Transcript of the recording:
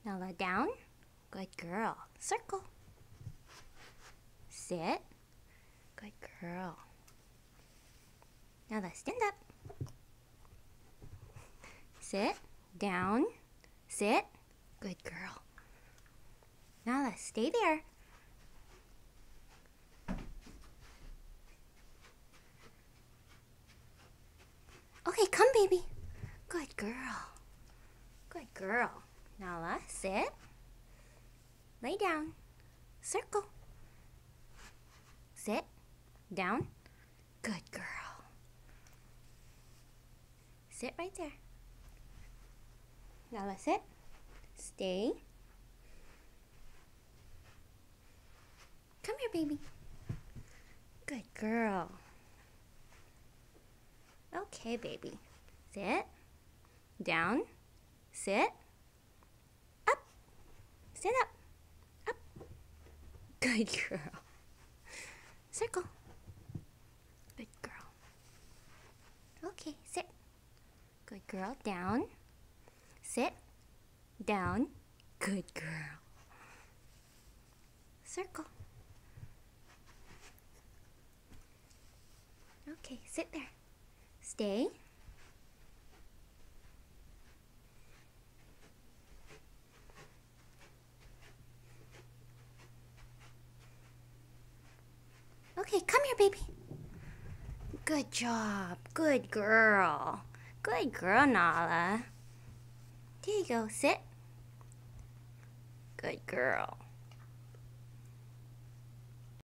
Nala, down. Good girl. Circle. Sit. Good girl. Nala, stand up. Sit. Down. Sit. Good girl. Nala, stay there. Okay, come, baby. Good girl. Good girl. Nala, sit. Lay down. Circle. Sit. Down. Good girl. Sit right there. Nala, sit. Stay. Come here, baby. Good girl. Okay, baby. Sit. Down. Sit. Up. Stand up. Up. Good girl. Circle. Good girl. Okay, sit. Good girl. Down. Sit. Down. Good girl. Circle. Okay, sit there. Stay. Okay, come here, baby. Good job. Good girl. Good girl, Nala. There you go. Sit. Good girl.